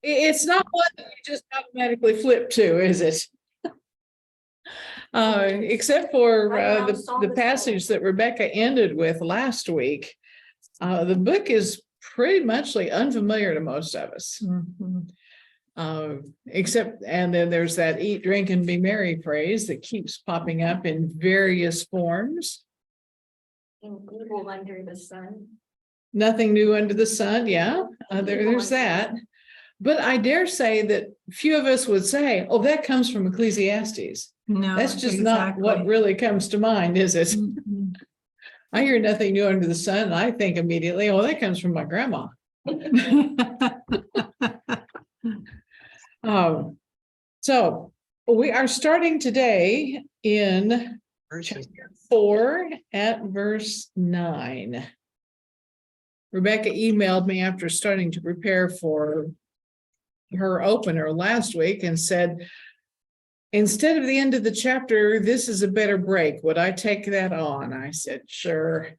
It's not one that you just automatically flip to, is it? Except for the passage that Rebecca ended with last week. The book is pretty much unfamiliar to most of us. Except, and then there's that eat, drink, and be merry phrase that keeps popping up in various forms. Evil under the sun. Nothing new under the sun. Yeah, there's that. But I dare say that few of us would say, oh, that comes from Ecclesiastes. No, That's just not what really comes to mind, is it? I hear nothing new under the sun, and I think immediately, oh, that comes from my grandma. So we are starting today in chapter 4 at verse 9. Rebecca emailed me after starting to prepare for her opener last week and said, instead of the end of the chapter, this is a better break. Would I take that on? I said, sure.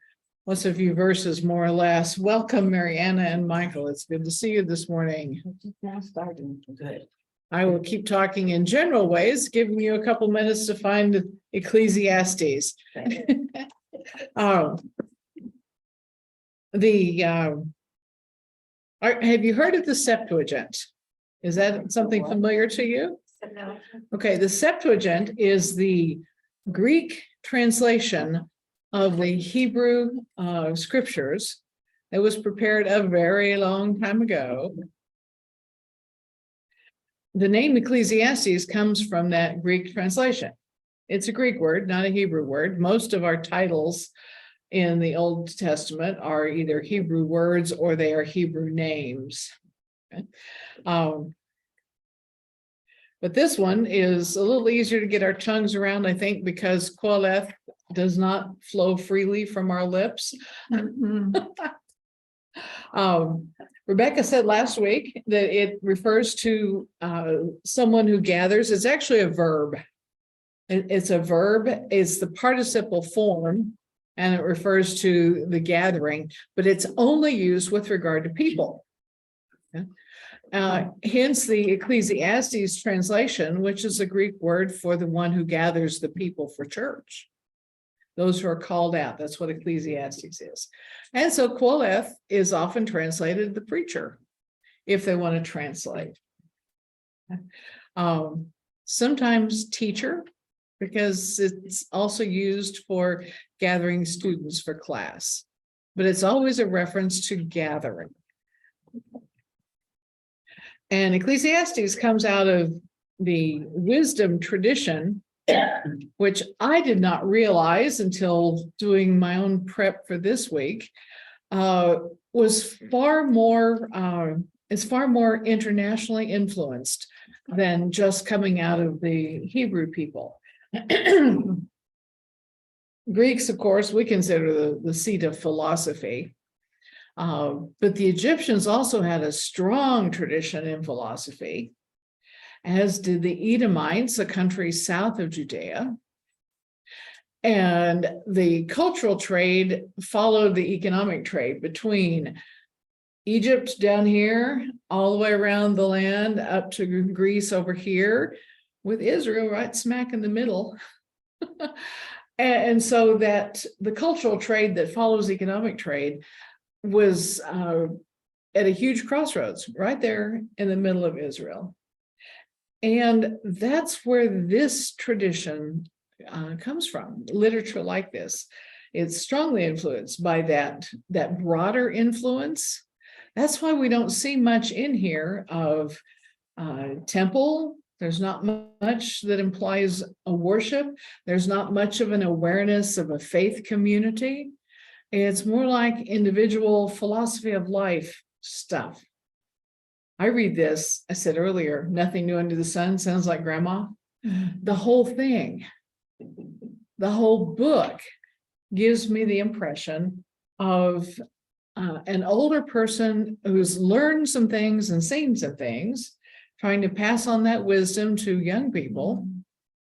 What's a few verses more or less? Welcome, Mariana and Michael. It's good to see you this morning. Now starting. Good. I will keep talking in general ways, giving you a couple minutes to find Ecclesiastes. Have you heard of the Septuagint? Is that something familiar to you? Okay, the Septuagint is the Greek translation of the Hebrew scriptures that was prepared a very long time ago. The name Ecclesiastes comes from that Greek translation. It's a Greek word, not a Hebrew word. Most of our titles in the Old Testament are either Hebrew words or they are Hebrew names. Okay. But this one is a little easier to get our tongues around, I think, because Qoheleth does not flow freely from our lips. Rebecca said last week that it refers to someone who gathers. It's actually a verb. It's a verb. It's the participle form, and it refers to the gathering, but it's only used with regard to people. Okay. Hence the Ecclesiastes translation, which is a Greek word for the one who gathers the people for church. Those who are called out, that's what Ecclesiastes is. And so Qoheleth is often translated the preacher, if they want to translate. Sometimes teacher, because it's also used for gathering students for class, but it's always a reference to gathering. And Ecclesiastes comes out of the wisdom tradition, which I did not realize until doing my own prep for this week, was far more internationally influenced than just coming out of the Hebrew people. Greeks, of course, we consider the seat of philosophy. But the Egyptians also had a strong tradition in philosophy, as did the Edomites, a country south of Judea. And the cultural trade followed the economic trade between Egypt down here, all the way around the land, up to Greece over here, with Israel right smack in the middle. And so that the cultural trade that follows economic trade was at a huge crossroads right there in the middle of Israel. And that's where this tradition comes from. Literature like this, it's strongly influenced by that broader influence. That's why we don't see much in here of temple. There's not much that implies a worship. There's not much of an awareness of a faith community. It's more like individual philosophy of life stuff. I read this, I said earlier, nothing new under the sun, sounds like grandma. The whole thing, the whole book gives me the impression of an older person who's learned some things and seen some things, trying to pass on that wisdom to young people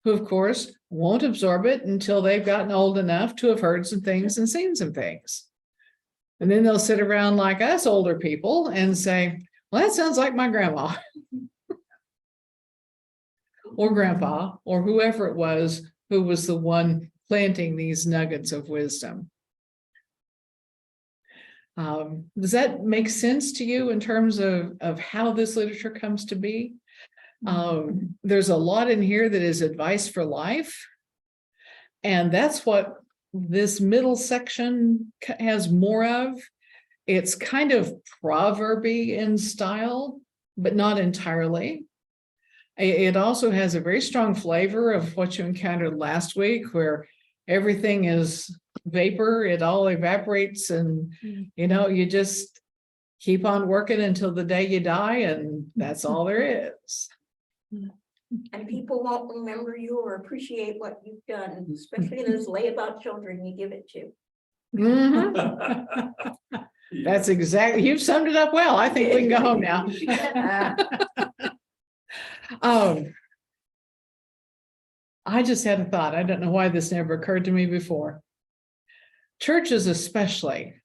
who, of course, won't absorb it until they've gotten old enough to have heard some things and seen some things. And then they'll sit around like us older people and say, Well, that sounds like my grandma. Or grandpa, or whoever it was who was the one planting these nuggets of wisdom. Does that make sense to you in terms of how this literature comes to be? There's a lot in here that is advice for life. And that's what this middle section has more of. It's kind of proverby in style, but not entirely. It also has a very strong flavor of what you encountered last week, where everything is vapor, it all evaporates, and you just keep on working until the day you die, and that's all there is. And people won't remember you or appreciate what you've done, especially those layabout children you give it to. Mhm. That's exactly, you've summed it up well. I think we can go home now. I just had a thought. I don't know why this never occurred to me before. Churches especially,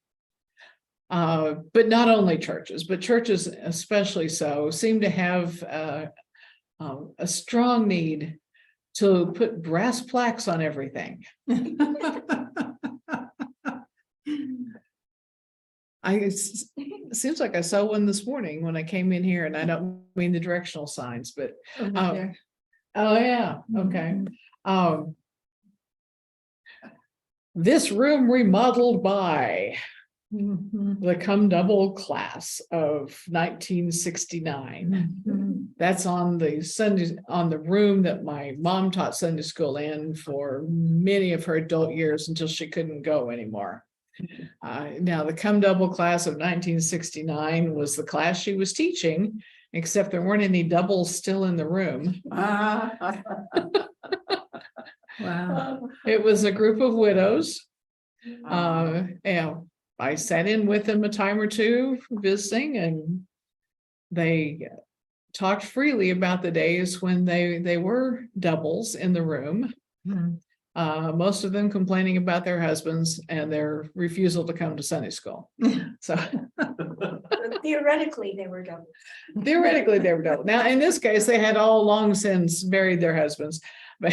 but not only churches, but churches especially so, seem to have a strong need to put brass plaques on everything. It seems like I saw one this morning when I came in here, and I don't mean the directional signs, but oh yeah, okay. This room remodeled by the Come Double class of 1969. That's on the room that my mom taught Sunday school in for many of her adult years until she couldn't go anymore. Now, the Come Double class of 1969 was the class she was teaching, except there weren't any doubles still in the room. Wow. It was a group of widows. And I sat in with them a time or two visiting, and they talked freely about the days when they were doubles in the room. Most of them complaining about their husbands and their refusal to come to Sunday school. So Theoretically, they were double. theoretically they were double. Now, in this case, they had all long since married their husbands. But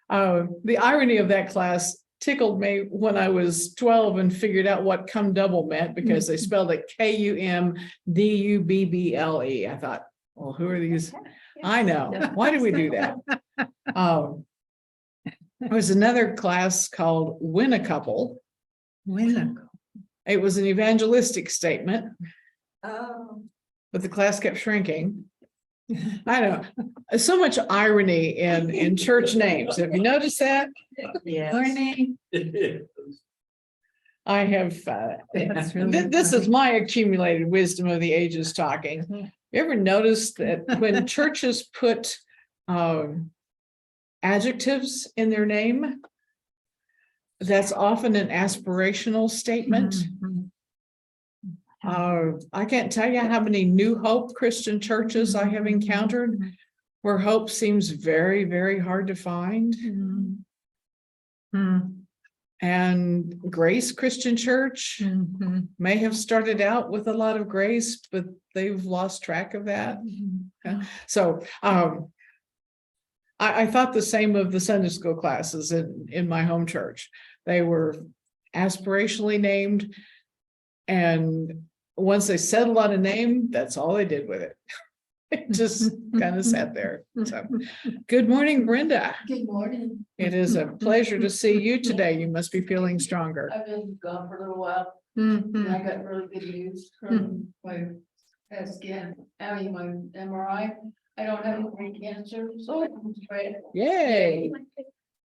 the irony of that class tickled me when I was 12 and figured out what come double meant, because they spelled it Kumdubble. I thought, well, who are these? I know. Why did we do that? There was another class called Win a Couple. It was an evangelistic statement, Oh, but the class kept shrinking. I know. There's so much irony in church names. Have you noticed that? Learning. I have, That's really this is funny. my accumulated wisdom of the ages talking. You ever noticed that when churches put adjectives in their name, that's often an aspirational statement? I can't tell you how many New Hope Christian churches I have encountered where hope seems very, very hard to find. And Grace Christian Church may have started out with a lot of grace, but they've lost track of that. So I thought the same of the Sunday school classes in my home church. They were aspirationally named, and once they settled on a name, that's all they did with it. It just kind of sat there. So, good morning, Brenda. Good morning. It is a pleasure to see you today. You must be feeling stronger. I've been gone for a little while, and I got really good news from my scan, my MRI. I don't have any cancer, so I'm straight. Yay.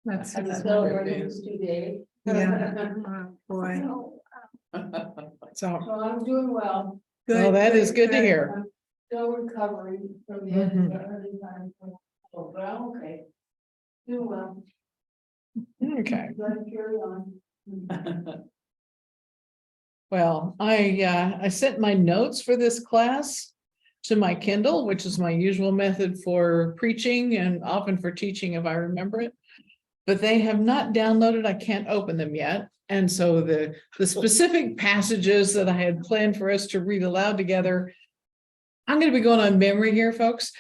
That's celebrating this today. Boy. So, So I'm doing well. well, that is good to hear. I'm still recovering from the end of the early time. But I'm okay. Doing well. Okay. Gotta carry on. Well, I sent my notes for this class to my Kindle, which is my usual method for preaching and often for teaching if I remember it. But they have not downloaded. I can't open them yet. And so the specific passages that I had planned for us to read aloud together I'm gonna be going on memory here, folks.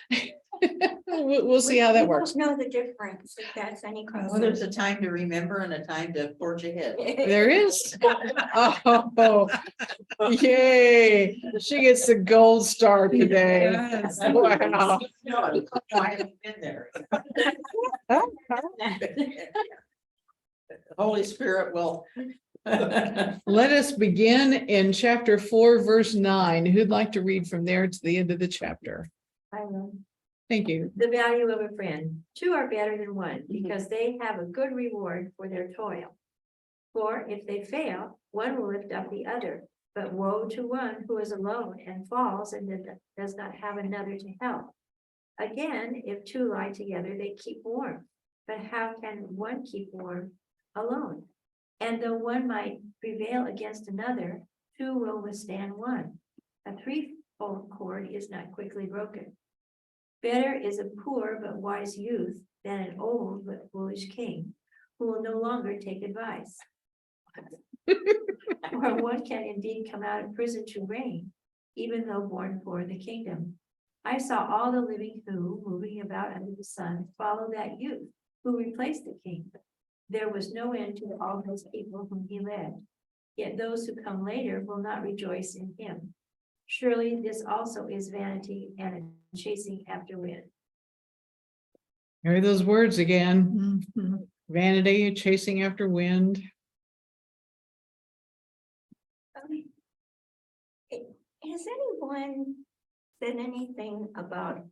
We'll see how that We works. don't know the difference, if that's any Well, there's concern. a time to remember and a time to forge ahead. There is. Oh, yay. She gets the gold star today. Yes. Wow. No, I haven't been there. Holy Spirit will. Let us begin in chapter 4, verse 9. Who'd like to read from there to the end of the chapter? I know. Thank you. The value of a friend. Two are better than one because they have a good reward for their toil. For if they fail, one will lift up the other. But woe to one who is alone and falls and does not have another to help. Again, if two lie together, they keep warm. But how can one keep warm alone? And though one might prevail against another, two will withstand one. A threefold cord is not quickly broken. Better is a poor but wise youth than an old but foolish king, who will no longer take advice. Or one can indeed come out of prison to reign, even though born for the kingdom. I saw all the living who, moving about under the sun, follow that youth who replaced the king. There was no end to all those people whom he led. Yet those who come later will not rejoice in him. Surely this also is vanity and a chasing after wind. Hear those words again. Vanity, chasing after wind. Has anyone said anything about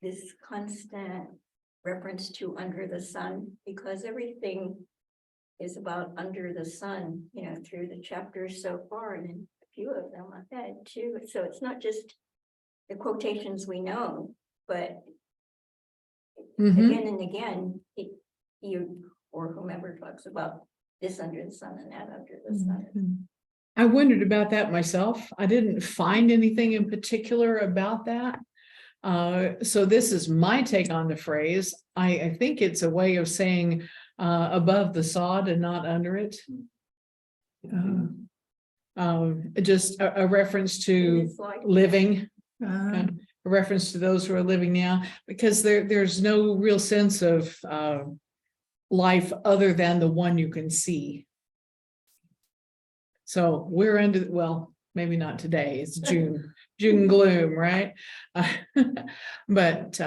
this constant reference to under the sun? Because everything is about under the sun, you know, through the chapters so far, and in a few of them I've had too. So it's not just the quotations we know, but Mhm. again and again, you or whomever talks about this under the sun and that under the sun. I wondered about that myself. I didn't find anything in particular about that. So this is my take on the phrase. I think it's a way of saying above the sod and not under it. Just a reference to It's like living, a reference to those who are living now, because there's no real sense of life other than the one you can see. So we're under, well, maybe not today, it's June gloom, right? But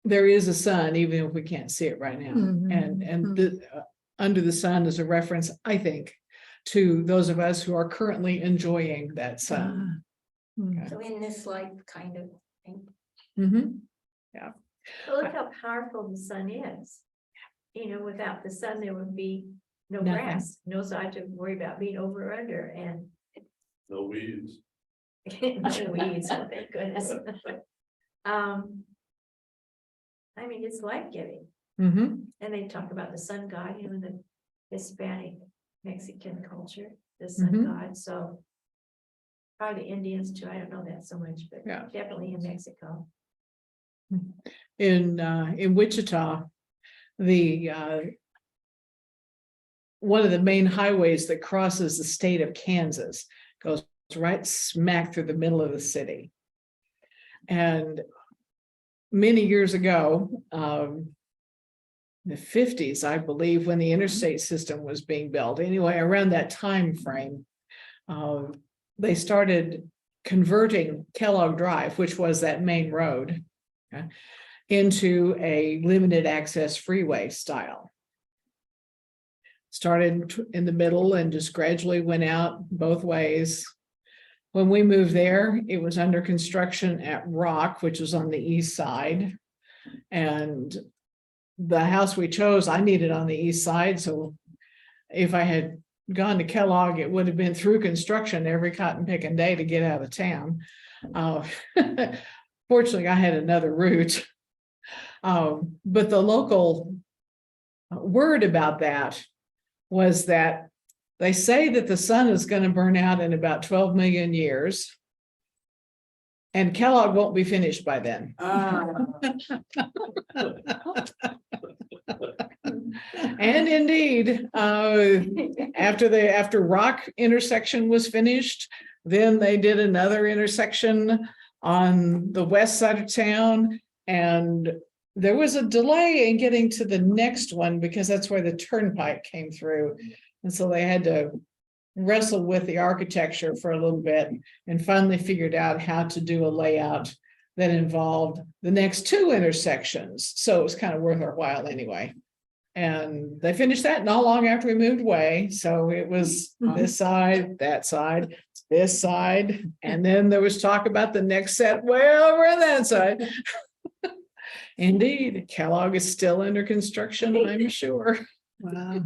there is a sun, even if we can't see it right now. And the under the sun is a reference, I think, to those of us who are currently enjoying that sun. so in this life kind of thing. Mhm. But look how powerful the sun is. You know, without the sun, there would be no Nothing. grass, no side to worry about being over or under, and No weeds. no weeds, oh, thank goodness. I mean, it's life-giving, Mhm. and they talk about the sun god, you know, in the Hispanic Mexican culture, the sun Mhm. god, so. Probably the Indians too, I don't know that so much, but Yeah. definitely in Mexico. In Wichita, the one of the main highways that crosses the state of Kansas goes right smack through the middle of the city. And many years ago, the 50s, I believe, when the interstate system was being built, anyway, around that time frame, they started converting Kellogg Drive, which was that main road, into a limited access freeway style. Started in the middle and just gradually went out both ways. When we moved there, it was under construction at Rock, which was on the east side. And the house we chose, I needed on the east side. So if I had gone to Kellogg, it would have been through construction every cotton picking day to get out of town. Fortunately, I had another route. But the local word about that was that they say that the sun is going to burn out in about 12 million years. And Kellogg won't be finished by then. And indeed, after Rock intersection was finished, Then they did another intersection on the west side of town, and there was a delay in getting to the next one because that's where the turnpike came through. And so they had to wrestle with the architecture for a little bit and finally figured out how to do a layout that involved the next two intersections. So it was kind of worth our while anyway. And they finished that not long after we moved away. So it was this side, that side, this side. And then there was talk about the next set way over on that side. Indeed, Kellogg is still under construction, I'm sure. Wow.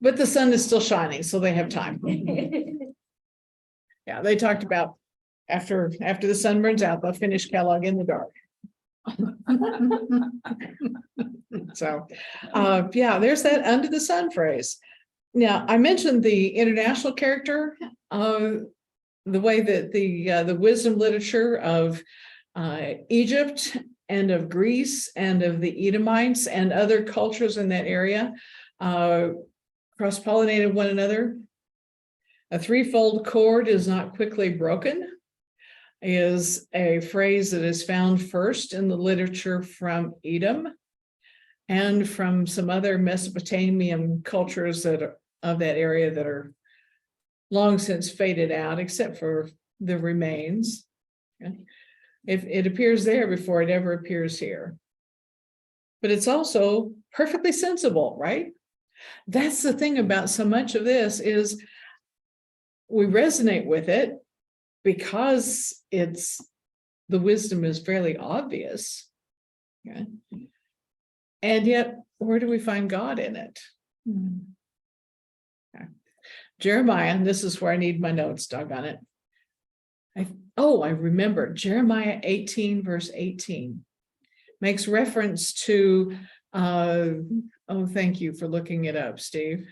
But the sun is still shining, so they have time. Yeah, they talked about after the sun burns out, they'll finish Kellogg in the dark. So, yeah, there's that under the sun phrase. Now, I mentioned the international character of the way that the wisdom literature of Egypt and of Greece and of the Edomites and other cultures in that area cross-pollinated one another. A threefold cord is not quickly broken is a phrase that is found first in the literature from Edom and from some other Mesopotamian cultures that are of that area that are long since faded out, except for the remains. Okay. If it appears there before it ever appears here. But it's also perfectly sensible, right? That's the thing about so much of this is we resonate with it because the wisdom is fairly obvious. Okay. And yet, where do we find God in it? Okay. Jeremiah, and this is where I need my notes, doggone it. I remember Jeremiah 18, verse 18 makes reference to, thank you for looking it up, Steve.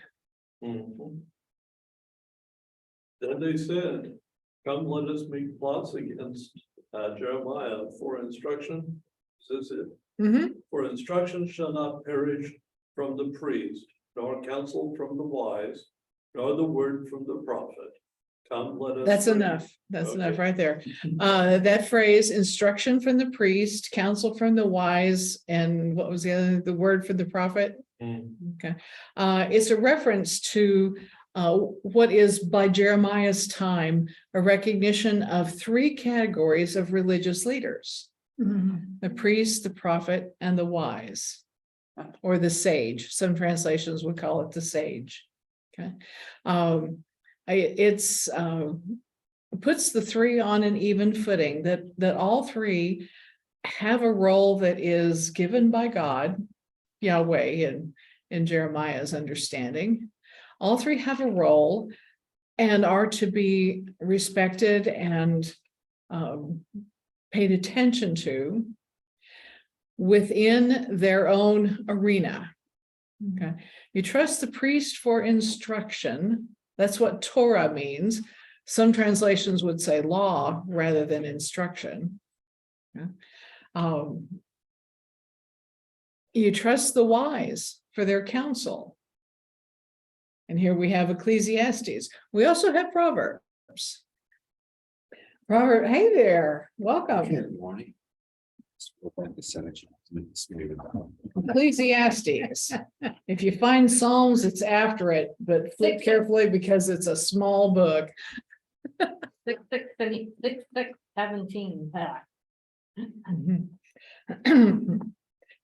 Mhm. Then they said, come, let us make plots against Jeremiah for instruction. Says it, for instruction shall not perish from the priest, nor counsel from the wise, nor the word from the prophet. Come, let us. That's pray. enough. That's Okay. enough right there. That phrase, instruction from the priest, counsel from the wise, and what was the other, the word for the prophet? Okay. It's a reference to what is by Jeremiah's time a recognition of three categories of religious leaders: the priest, the prophet, and the wise, or the sage. Some translations would call it the sage. Okay. It's puts the three on an even footing, that all three have a role that is given by God, Yahweh, in Jeremiah's understanding. All three have a role and are to be respected and paid attention to within their own arena. Okay, you trust the priest for instruction. That's what Torah means. Some translations would say law rather than instruction. Okay. You trust the wise for their counsel. And here we have Ecclesiastes. We also have Proverbs. Hey there, welcome. Good morning. Ecclesiastes. If you find Psalms, it's after it, but flip carefully because it's a small book. 17.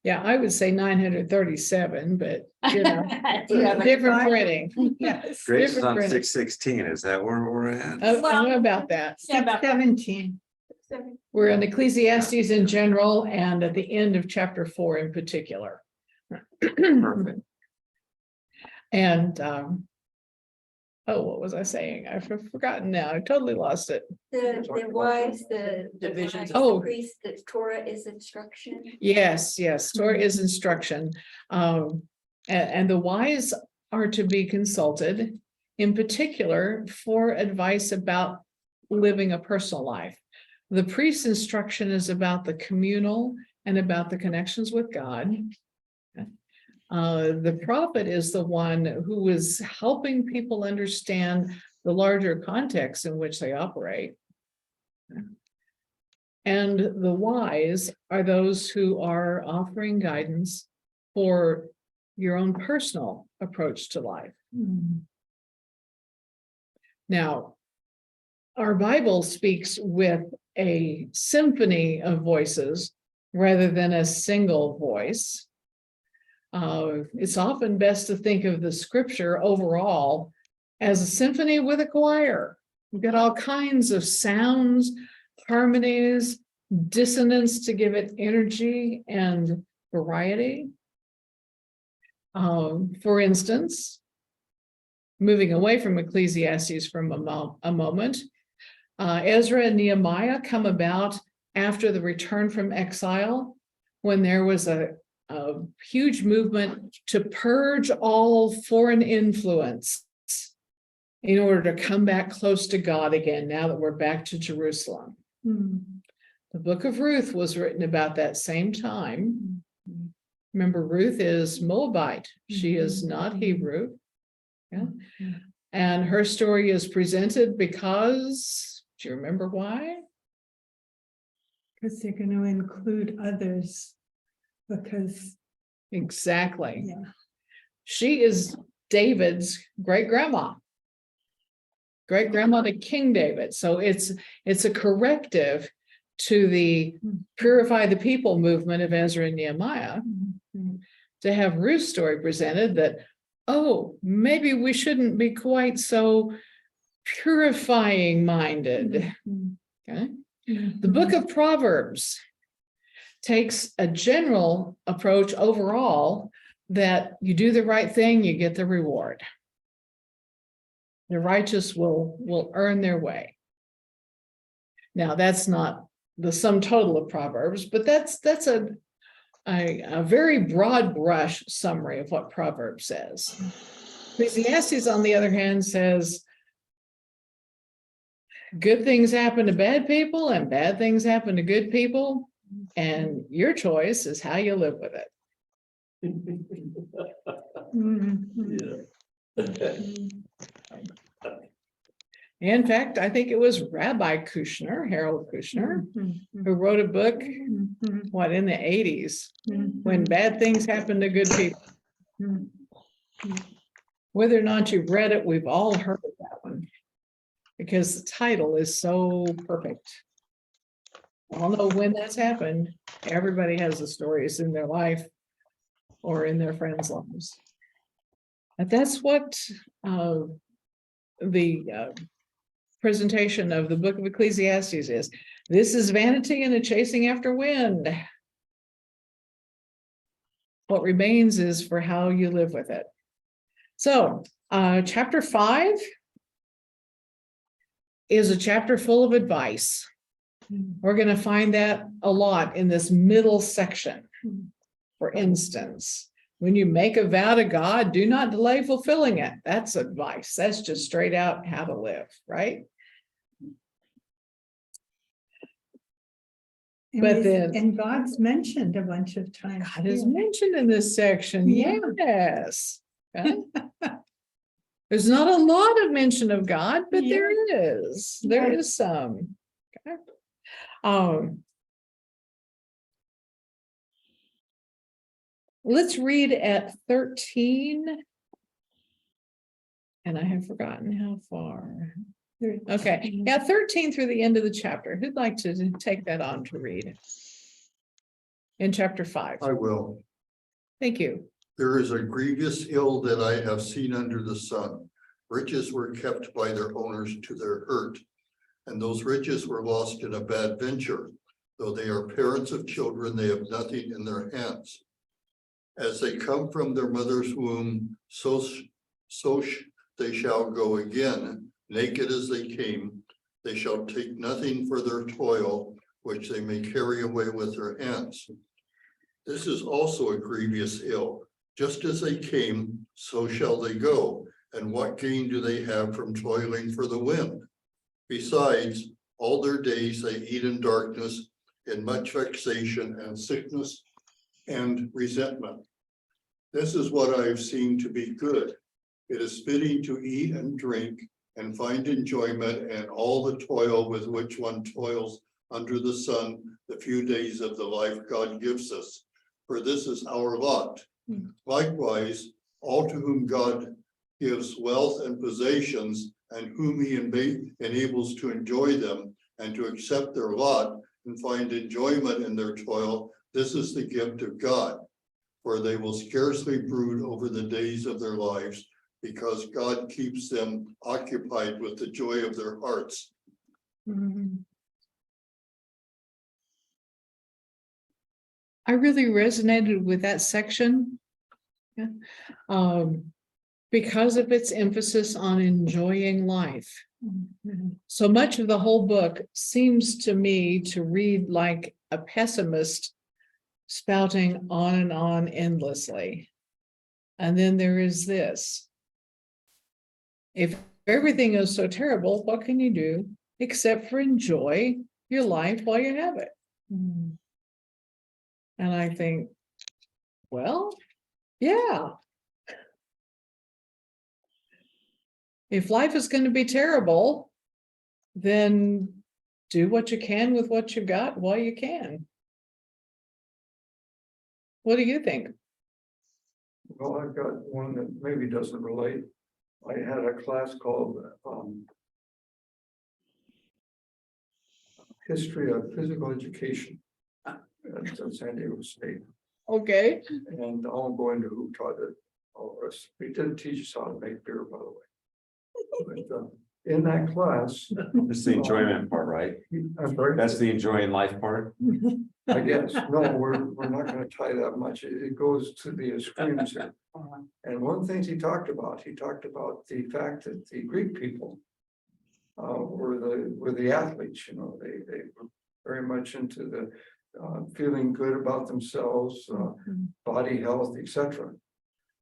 Yeah, I would say 937, but you know, different printing. Yes. Grace is Different on printing. 616. Is that where we're at? I know about that. Yeah, about 17. We're in Ecclesiastes in general and at the end of chapter 4 in particular. Perfect. And what was I saying? I've forgotten now. I totally lost it. The wise, the Divisions wise, of- the Oh. priest, the Torah is instruction. Yes, Torah is instruction. And the wise are to be consulted, in particular for advice about living a personal life. The priest's instruction is about the communal and about the connections with God. The prophet is the one who is helping people understand the larger context in which they operate. And the wise are those who are offering guidance for your own personal approach to life. Now, our Bible speaks with a symphony of voices rather than a single voice. It's often best to think of the scripture overall as a symphony with a choir. You've got all kinds of sounds, harmonies, dissonance to give it energy and variety. For instance, moving away from Ecclesiastes for a moment, Ezra and Nehemiah come about after the return from exile, when there was a huge movement to purge all foreign influence in order to come back close to God again, now that we're back to Jerusalem. The book of Ruth was written about that same time. Remember, Ruth is Moabite. She is not Hebrew. Yeah. And her story is presented because, do you remember why? Because they're going to include others. Because, Exactly. yeah. She is David's great-grandma to King David. So it's a corrective to the purify the people movement of Ezra and Nehemiah to have Ruth's story presented that, oh, maybe we shouldn't be quite so purifying minded. Okay. The book of Proverbs takes a general approach overall that you do the right thing, you get the reward. The righteous will earn their way. Now, that's not the sum total of Proverbs, but that's a very broad brush summary of what Proverbs says. Ecclesiastes, on the other hand, says good things happen to bad people and bad things happen to good people, and your choice is how you live with it. In fact, I think it was Rabbi Kushner, Harold Kushner, who wrote a book, in the 80s, when bad things happen to good people. Whether or not you've read it, we've all heard of that one, because the title is so perfect. I don't know when that's happened. Everybody has the stories in their life or in their friends' lives. But that's what the presentation of the book of Ecclesiastes is. This is vanity and a chasing after wind. What remains is for how you live with it. So, chapter 5 is a chapter full of advice. We're going to find that a lot in this middle section. For instance, when you make a vow to God, do not delay fulfilling it. That's advice. That's just straight out how to live, right? And God's mentioned a bunch of times. God is mentioned in this section. Yeah. Yes. Okay. There's not a lot of mention of God, but there is. There is some. Okay. Let's read at 13. And I have forgotten how far. Okay. Yeah, 13 through the end of the chapter. Who'd like to take that on to read? In chapter 5. I will. Thank you. There is a grievous ill that I have seen under the sun. Riches were kept by their owners to their hurt, and those riches were lost in a bad venture. Though they are parents of children, they have nothing in their hands. As they come from their mother's womb, so they shall go again. Naked as they came, they shall take nothing for their toil, which they may carry away with their hands. This is also a grievous ill. Just as they came, so shall they go. And what gain do they have from toiling for the wind? Besides, all their days they eat in darkness, in much vexation and sickness and resentment. This is what I have seen to be good. It is fitting to eat and drink and find enjoyment and all the toil with which one toils under the sun, the few days of the life God gives us. For this is our lot. Likewise, all to whom God gives wealth and possessions, and whom he enables to enjoy them and to accept their lot and find enjoyment in their toil, this is the gift of God. For they will scarcely brood over the days of their lives, because God keeps them occupied with the joy of their hearts. I really resonated with that section. Yeah. Because of its emphasis on enjoying life. So much of the whole book seems to me to read like a pessimist spouting on and on endlessly. And then there is this. If everything is so terrible, what can you do except for enjoy your life while you have it? And I think, well, yeah. If life is going to be terrible, then do what you can with what you got while you can. What do you think? Well, I've got one that maybe doesn't relate. I had a class called History of Physical Education at San Diego State. Okay. And I won't go into who taught it. We didn't teach us how to make beer, by the way. But, in that class. That's the enjoyment part, right? I'm sorry? That's the enjoying life part. I guess, no, we're not gonna tie that much, it goes to the extremes here. And one of the things he talked about the fact that the Greek people. Were the athletes, they were very much into the feeling good about themselves, body health, etc.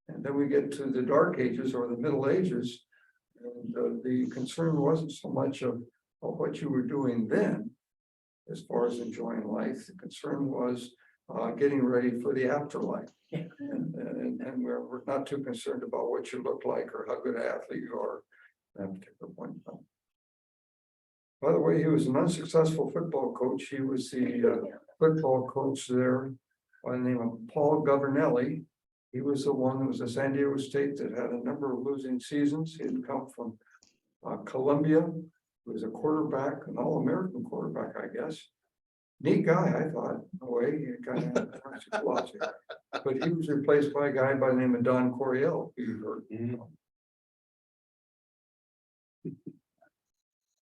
And then we get to the Dark Ages or the Middle Ages. And the concern wasn't so much of what you were doing then, as far as enjoying life. The concern was getting ready for the afterlife. And we're not too concerned about what you look like or how good an athlete you are at that particular point in time. By the way, he was an unsuccessful football coach. He was the football coach there by the name of Paul Governelli. He was the one that was at San Diego State that had a number of losing seasons. He had come from Columbia. He was a quarterback, an all-American quarterback, I guess. Neat guy, I thought, in a way. He kind of had philosophy. But he was replaced by a guy by the name of Don Coryell, who you heard.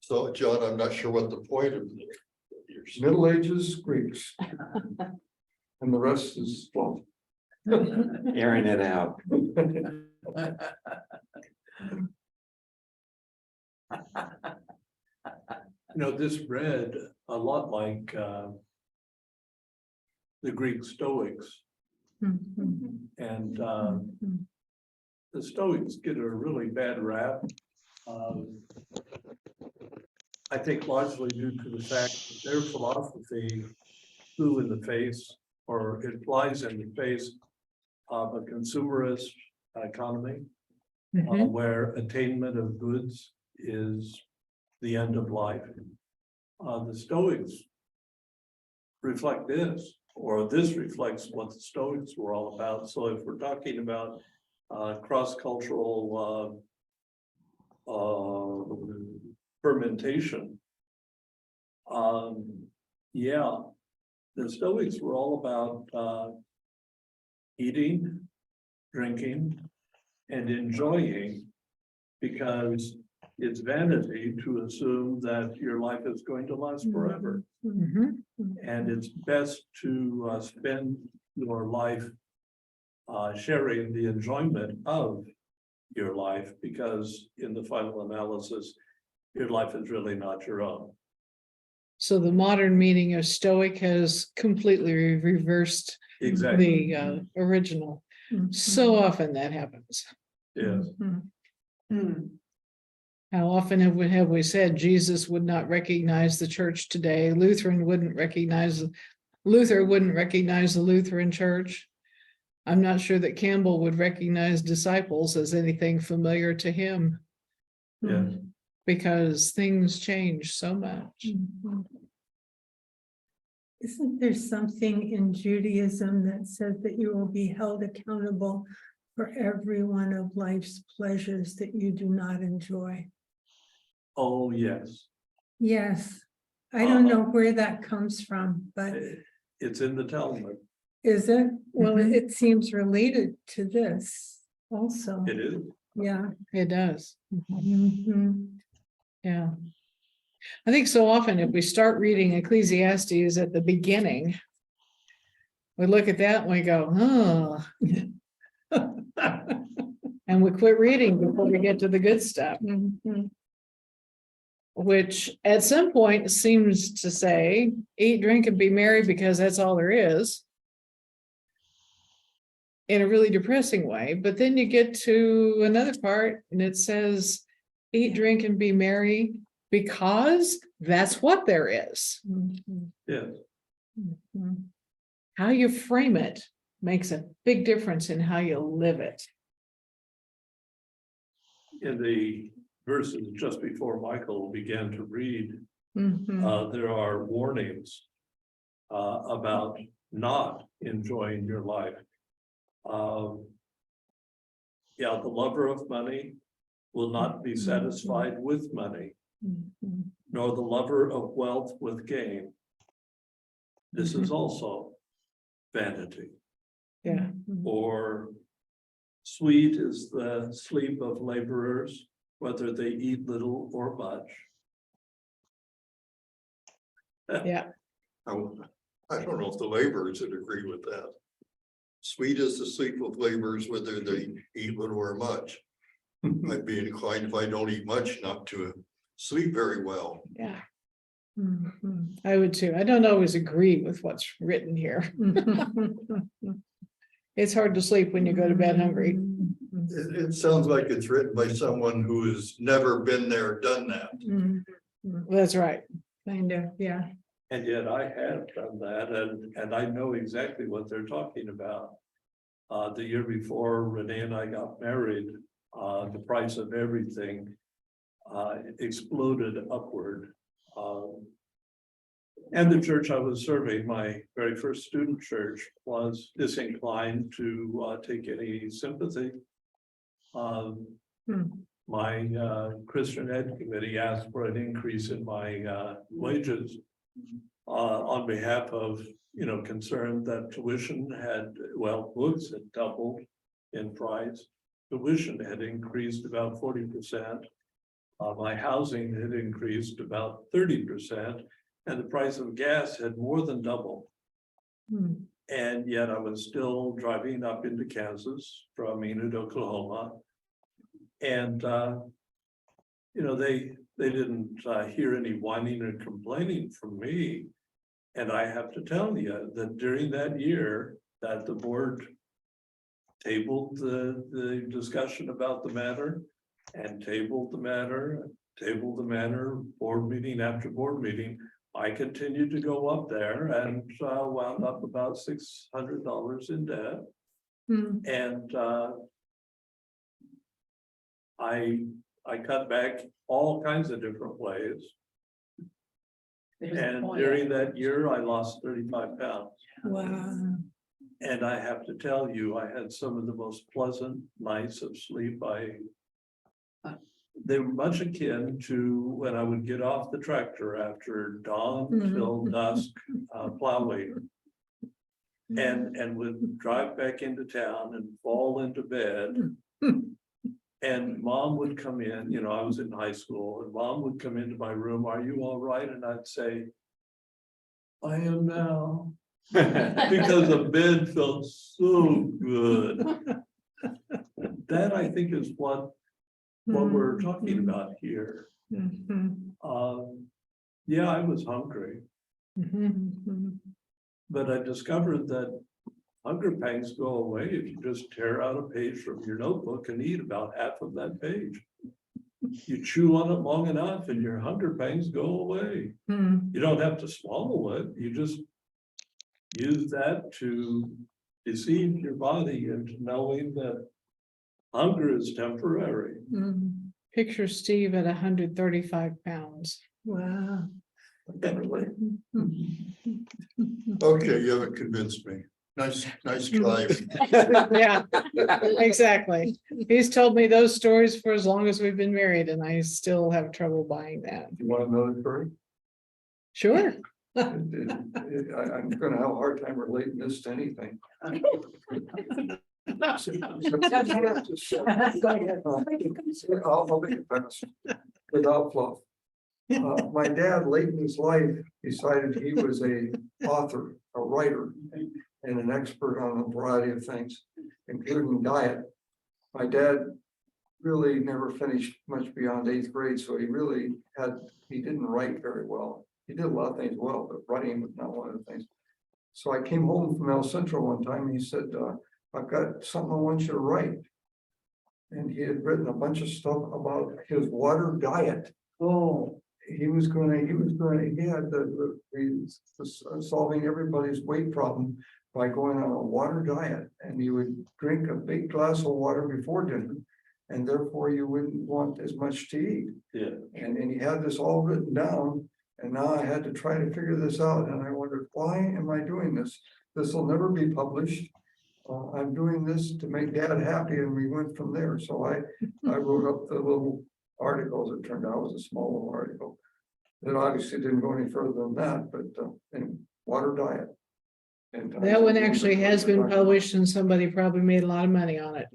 So, John, I'm not sure what the point of yours. Middle Ages Greeks. And the rest is fluff. Airing it out. This read a lot like the Greek Stoics, and the Stoics get a really bad rap. I think largely due to the fact that their philosophy flew in the face, or it flies in the face of a consumerist economy, where attainment of goods is the end of life. The Stoics reflect this, or this reflects what the Stoics were all about. So if we're talking about cross-cultural fermentation, the Stoics were all about eating, drinking, and enjoying, because it's vanity to assume that your life is going to last forever. And it's best to spend your life sharing the enjoyment of your life, because in the final analysis, your life is really not your own. So the modern meaning of Stoic has completely reversed Exactly. the original. So often that happens. Yes. How often have we said Jesus would not recognize the church today? Luther wouldn't recognize the Lutheran church. I'm not sure that Campbell would recognize disciples as anything familiar to him. Yes. because things change so much. Mhm. Isn't there something in Judaism that says that you will be held accountable for every one of life's pleasures that you do not enjoy? Oh, yes, Yes, I don't know where that comes from, but it's in the Talmud. is it? Well, Mhm. it seems related to this also. It is. Yeah. It does. Mhm. Yeah. I think so often if we start reading Ecclesiastes at the beginning, we look at that and we go, oh, and we quit reading before we get to the good stuff, Mhm. which at some point seems to say, eat, drink, and be merry because that's all there is. In a really depressing way, but then you get to another part and it says, eat, drink, and be merry because that's what there is. Mhm. Yes. Mhm. How you frame it makes a big difference in how you live it. In the verses just before Michael began to read, Mhm. there are warnings about not enjoying your life. Yeah, the lover of money will not be satisfied with money, Mhm. nor the lover of wealth with gain. This is also vanity. Yeah. Mhm. Or sweet is the sleep of laborers, whether they eat little or much. Yeah. I don't know if the laborers would agree with that. Sweet is the sleep of laborers, whether they eat little or much. I'd be inclined if I don't eat much not to sleep very well. Yeah, Mhm. I would too. I don't always agree with what's written here. It's hard to sleep when you go to bed hungry. It sounds like it's written by someone who has never been there, done that. Mhm. That's right. Kind of, yeah. And yet I have done that, and I know exactly what they're talking about. The year before Renee and I got married, the price of everything exploded upward. And the church I was serving, my very first student church, was disinclined to take any sympathy. My Christian Ed committee asked for an increase in my wages on behalf of, concern that tuition had, well, books had doubled in price. Tuition had increased about 40%. My housing had increased about 30%, and the price of gas had more than doubled. Mhm. And yet I was still driving up into Kansas from Enid, Oklahoma. And, they didn't hear any whining or complaining from me. And I have to tell you that during that year that the board tabled the discussion about the matter and tabled the matter, board meeting after board meeting, I continued to go up there and wound up about $600 in debt. Mhm. And I cut back all kinds of different ways. And during that year, I lost 35 pounds. Wow. And I have to tell you, I had some of the most pleasant nights of sleep. They were much akin to when I would get off the tractor after dawn till dusk, plowing. And would drive back into town and fall into bed. And mom would come in, I was in high school, and mom would come into my room, "Are you all right?" And I'd say, "I am now." Because the bed felt so good. That I think is what we're talking about here. Mhm. Yeah, I was hungry, Mhm. but I discovered that hunger pangs go away if you just tear out a page from your notebook and eat about half of that page. You chew on it long enough and your hunger pangs go away. Mhm. You don't have to swallow it, you just use that to deceive your body into knowing that hunger is temporary. Mhm. Picture Steve at 135 pounds. Wow. Okay, you haven't convinced me. Nice try. Yeah, exactly. He's told me those stories for as long as we've been married, and I still have trouble buying that. You want to know the story? Sure. I'm gonna have a hard time relating this to anything. I'll make it fast, without fluff. My dad, late in his life, decided he was a author, a writer, and an expert on a variety of things, including diet. My dad really never finished much beyond 8th grade, so he didn't write very well. He did a lot of things well, but writing was not one of the things. So I came home from El Centro one time and he said, I've got something I want you to write. And he had written a bunch of stuff about his water diet. Oh. He had solving everybody's weight problem by going on a water diet. And you would drink a big glass of water before dinner, and therefore you wouldn't want as much to eat. Yeah. And he had this all written down. And now I had to try to figure this out, and I wondered, why am I doing this? This will never be published. I'm doing this to make Dad happy, and we went from there. So I wrote up the little articles. It turned out it was a small little article. It obviously didn't go any further than that, but in water diet. And That one actually has been published, and somebody probably made a lot of money on it.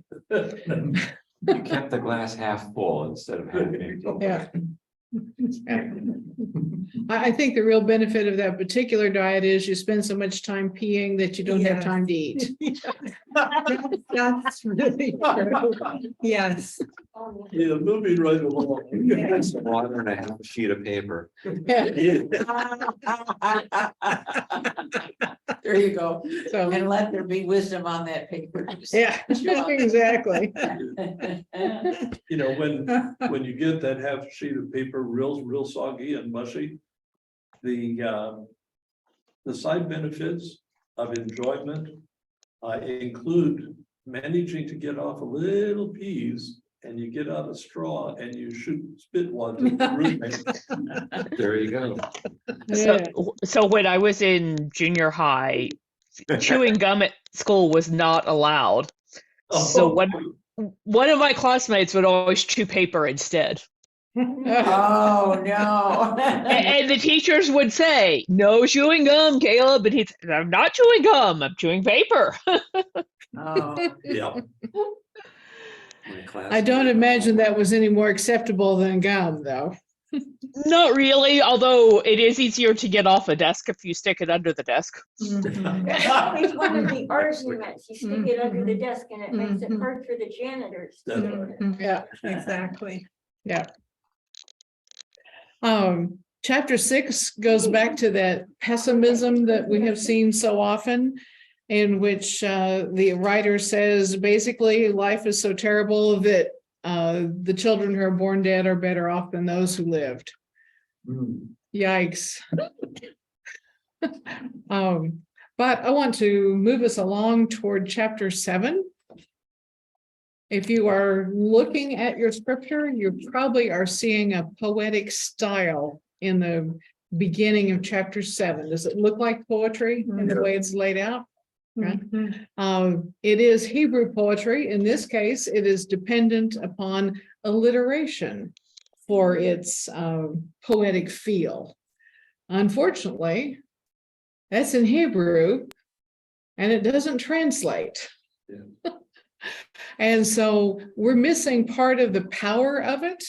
You kept the glass half full instead of half empty. Yeah. I think the real benefit of that particular diet is you spend so much time peeing that you don't have Yes. time to eat. That's really true. Yes. Yeah, moving right along. It's water and a half sheet of paper. Yeah, There you go. so, And let there be wisdom on that paper. yeah, exactly. You know, when you get that half sheet of paper real soggy and mushy, the side benefits of enjoyment include managing to get off a little peas, and you get out a straw and you shoot spit one to the roommate. There you go. Yeah. So when I was in junior high, chewing gum at school was not allowed. So one of my classmates would always chew paper instead. Oh, no. And the teachers would say, "No chewing gum, Caleb." And he'd say, "I'm not chewing gum, I'm chewing paper." Oh, Yeah. I don't imagine that was any more acceptable than gum, though. Not really, although it is easier to get off a desk if you stick it under the desk. That's always one of the arguments. You stick it under the desk and it makes it hard for the janitors. to do it. Yeah, Exactly. yeah. Chapter 6 goes back to that pessimism that we have seen so often, in which the writer says basically life is so terrible that the children who are born dead are better off than those who lived. Yikes. But I want to move us along toward chapter 7. If you are looking at your scripture, you probably are seeing a poetic style in the beginning of chapter 7. Does it look like poetry in the way it's laid out? Right. It is Hebrew poetry. In this case, it is dependent upon alliteration for its poetic feel. Unfortunately, that's in Hebrew and it doesn't translate. Yeah. And so we're missing part of the power of it.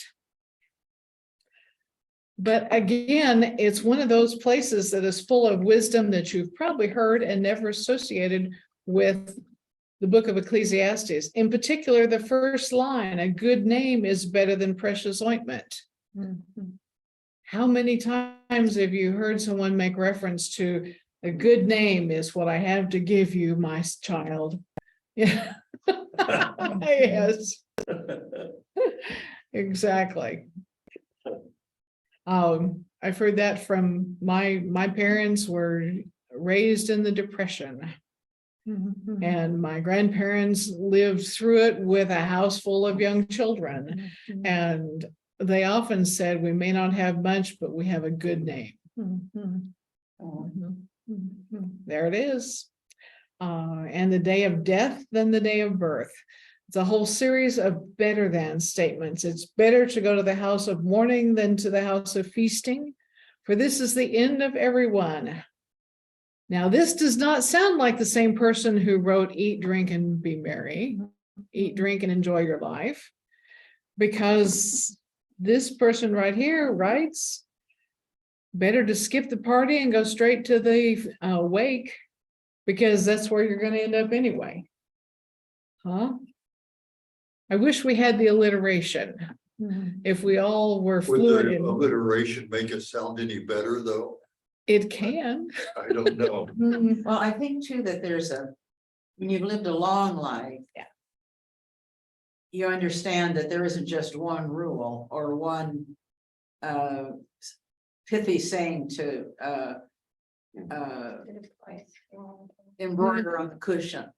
But again, it's one of those places that is full of wisdom that you've probably heard and never associated with the book of Ecclesiastes. In particular, the first line, a good name is better than precious ointment. How many times have you heard someone make reference to a good name is what I have to give you, my child? Yeah. Yes. Exactly. I've heard that from my parents were raised in the Depression. Mhm. And my grandparents lived through it with a house full of young children. Mhm. And they often said, we may not have much, but we have a good name. Mhm. Mhm. There it is. And the day of death than the day of birth. It's a whole series of better than statements. It's better to go to the house of mourning than to the house of feasting, for this is the end of everyone. Now, this does not sound like the same person who wrote Eat, Drink, and Be Merry. Eat, drink, and enjoy your life. Because this person right here writes, better to skip the party and go straight to the wake, because that's where you're going to end up anyway. Huh? I wish we had the alliteration. Mhm. If we all were Would fluid the in alliteration make it sound any better, though? it can. I don't know. Well, I think too that when you've lived a long life. Yeah. You understand that there isn't just one rule or one pithy saying to embroider on the cushion.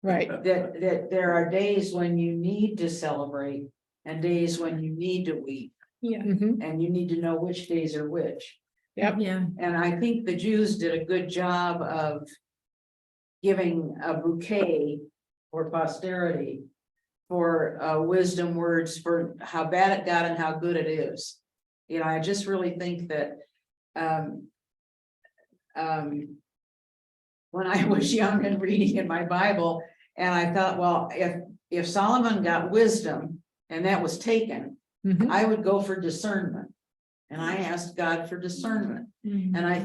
Right. That there are days when you need to celebrate and days when you need to weep, Yeah, Mhm. and you need to know which days are which. Yep. yeah. And I think the Jews did a good job of giving a bouquet for posterity, for wisdom words for how bad it got and how good it is. You know, I just really think that when I was young and reading in my Bible, and I thought, well, if Solomon got wisdom and that was taken, Mhm. I would go for discernment. And I asked God for discernment. Mhm. And I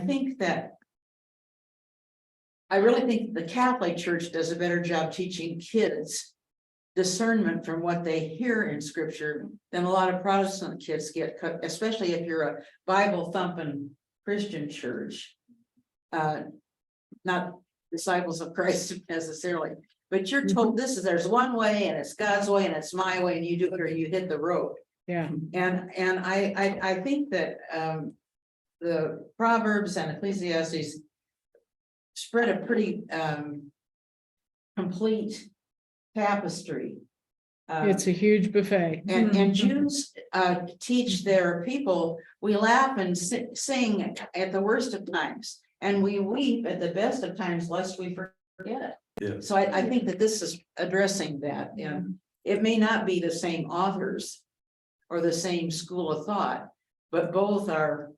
really think the Catholic Church does a better job teaching kids discernment from what they hear in scripture than a lot of Protestant kids get, especially if you're a Bible thumping Christian church. Not disciples of Christ necessarily, but you're told there's one way and it's God's way and it's my way and you do it or you hit the road. Yeah. And I think that the Proverbs and Ecclesiastes spread a pretty complete tapestry. It's a huge buffet. And Jews teach their people, we laugh and sing at the worst of times, and we weep at the best of times lest we forget. Yeah. So I think that this is addressing that, and it may not be the same authors or the same school of thought, but both are,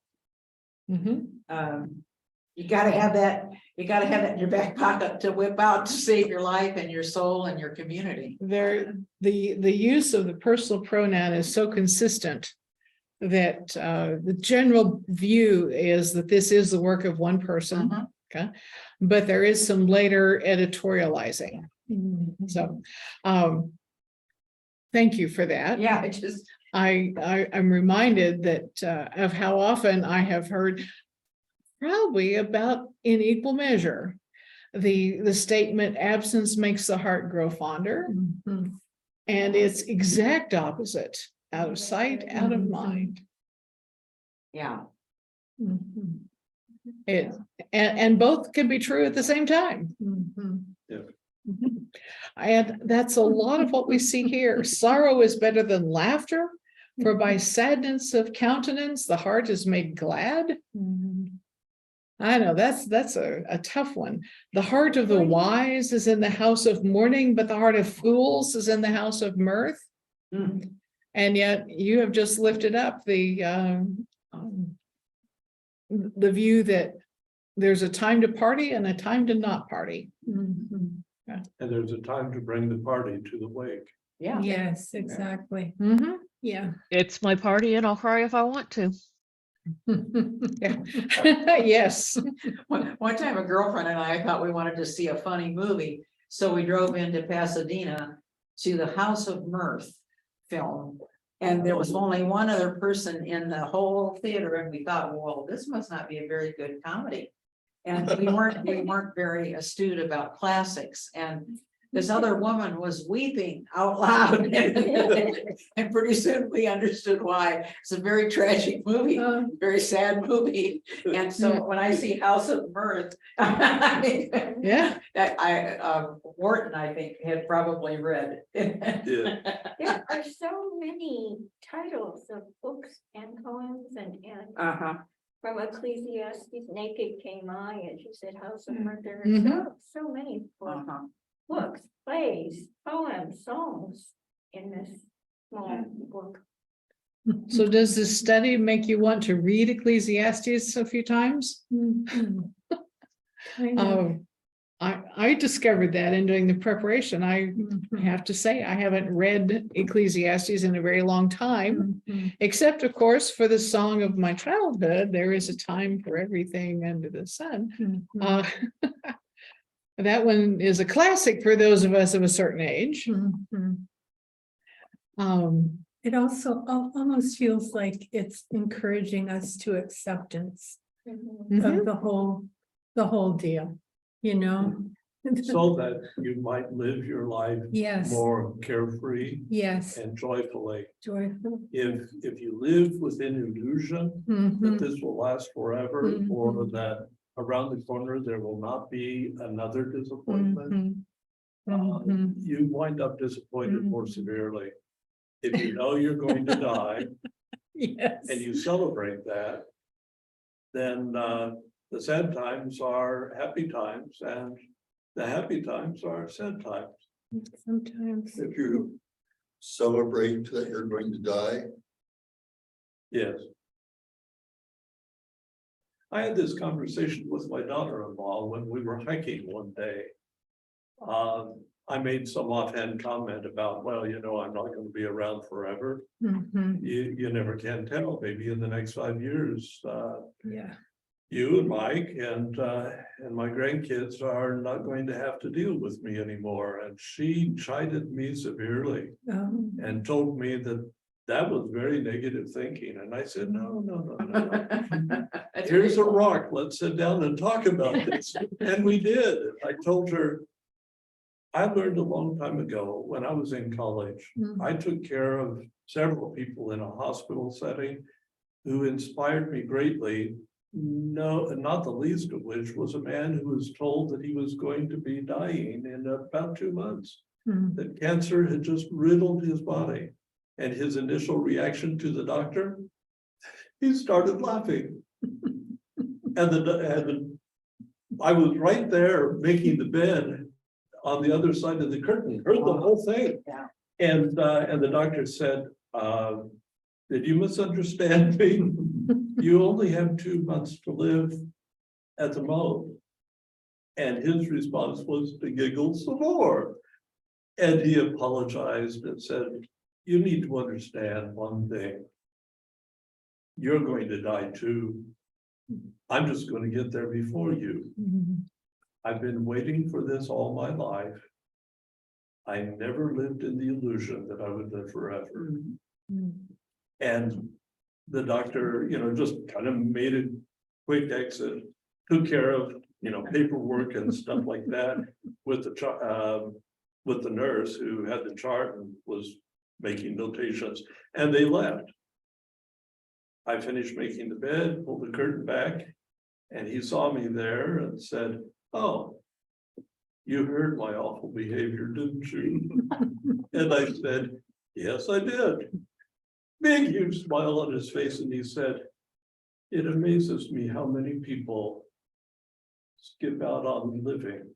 Mhm. you gotta have that in your back pocket to whip out to save your life and your soul and your community. The use of the personal pronoun is so consistent that the general view is that this is the work of one person. Mhm. Okay, but there is some later editorializing. Mhm. So, thank you for that. Yeah, it just, I'm reminded that of how often I have heard, probably about in equal measure, the statement absence makes the heart grow fonder, Mhm. and it's exact opposite, out of sight, out of mind. yeah. Mhm. It and both can be true at the same time. Mhm. And that's a lot of what we see here. Sorrow is better than laughter, for by sadness of countenance the heart is made glad. Mhm. I know that's a tough one. The heart of the wise is in the house of mourning, but the heart of fools is in the house of mirth. Mm. And yet you have just lifted up the view that there's a time to party and a time to not party. Mhm. And there's a time to bring the party to the wake. Yeah. Yes, exactly. Mhm. Yeah. It's my party and I'll cry if I want to. Yeah. Yes. One time a girlfriend and I thought we wanted to see a funny movie, so we drove into Pasadena to the House of Mirth film. And there was only one other person in the whole theater, and we thought, well, this must not be a very good comedy. And we weren't very astute about classics, and this other woman was weeping out loud. And pretty soon we understood why. It's a very tragic movie, very sad movie. And so when I see House of Mirth, Yeah. that Wharton, I think, had probably read. Yeah. There are so many titles of books and poems and Uh-huh. from Ecclesiastes, Naked Came I, and she said House of Mirth. There are Mhm. so many Uh-huh. books, plays, poems, songs in this small book. So does this study make you want to read Ecclesiastes a few times? Mhm. Kind of. I discovered that in doing the preparation. I Mhm. have to say, I haven't read Ecclesiastes in a very long time, Mhm. except of course for the song of my childhood, there is a time for everything under the sun. Mhm. Uh, that one is a classic for those of us of a certain age. Mhm. Um, It also almost feels like it's encouraging us to acceptance Mhm. of the whole deal, you know? So that you might live your life Yes, more carefree yes, and joyfully. joyful. If you live within illusion that Mhm. this will last forever, or Mhm. that around the corner there will not be another disappointment, Mhm. uh, Mhm. you wind up disappointed more Mhm. severely. If you know you're going to die Yes. and you celebrate that, then the sad times are happy times and the happy times are sad times. Sometimes. If you celebrate that you're going to die, Yes. I had this conversation with my daughter-in-law when we were hiking one day. I made some offhand comment about, well, you know, I'm not going to be around forever. Mhm. You never can tell, maybe in the next 5 years, Yeah. you and Mike and my grandkids are not going to have to deal with me anymore. And she chided me severely and told me that that was very negative thinking. And I said, no. Here's a rock. Let's sit down and talk about this. And we did. I told her, I learned a long time ago when I was in college, I took care of several people in a hospital setting who inspired me greatly. No, and not the least of which was a man who was told that he was going to be dying in about 2 months, that cancer had just riddled his body. And his initial reaction to the doctor, he started laughing. And I was right there making the bed on the other side of the curtain, heard the whole thing. Yeah. And the doctor said, did you misunderstand me? You only have 2 months to live at the most. And his response was to giggle some more. And he apologized and said, you need to understand one thing. You're going to die too. I'm just going to get there before you. I've been waiting for this all my life. I never lived in the illusion that I would live forever. And the doctor, you know, just kind of made a quick exit, took care of, you know, paperwork and stuff like that with the nurse who had the chart and was making notations, and they left. I finished making the bed, pulled the curtain back, and he saw me there and said, oh, you heard my awful behavior, didn't you? And I said, yes, I did. Big, huge smile on his face, and he said, it amazes me how many people skip out on living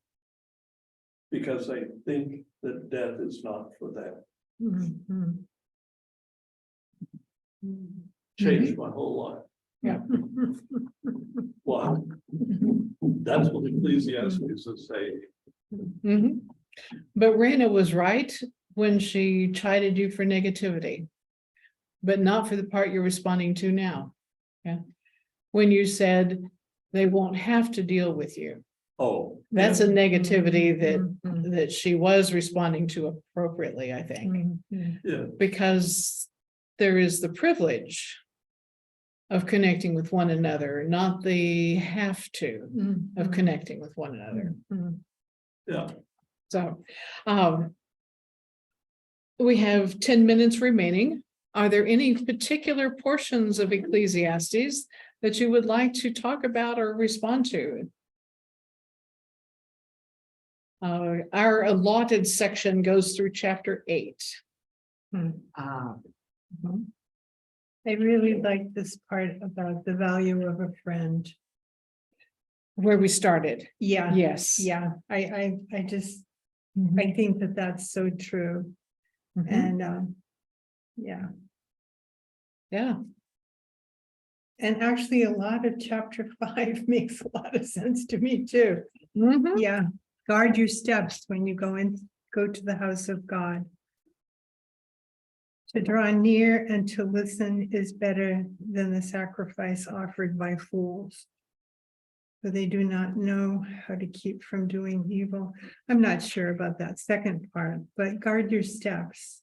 because they think that death is not for them. Changed my whole life. Yeah. Wow. That's what Ecclesiastes is saying. Mhm. But Raina was right when she chided you for negativity, but not for the part you're responding to now. Yeah. When you said they won't have to deal with you. Oh. That's a yeah. negativity that she was responding to appropriately, I think, Yeah. because there is the privilege of connecting with one another, not the have to of connecting with one another. Yeah. So, we have 10 minutes remaining. Are there any particular portions of Ecclesiastes that you would like to talk about or respond to? Our allotted section goes through chapter 8. Ah, I really like this part about the value of a friend. Where we started. Yeah. Yes. Yeah, I just, Mhm. I think that that's so true. Mhm. And, yeah, Yeah. and actually a lot of chapter 5 makes a lot of sense to me too. Mhm. Yeah, guard your steps when you go to the house of God. To draw near and to listen is better than the sacrifice offered by fools. For they do not know how to keep from doing evil. I'm not sure about that second part, but guard your steps.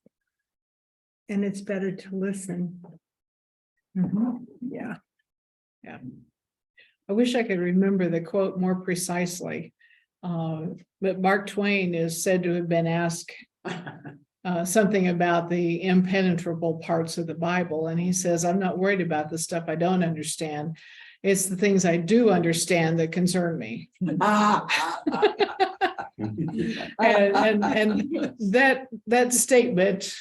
And it's better to listen. Mhm. Yeah. Yeah. I wish I could remember the quote more precisely. But Mark Twain is said to have been asked something about the impenetrable parts of the Bible. And he says, I'm not worried about the stuff I don't understand. It's the things I do understand that concern me. And that statement,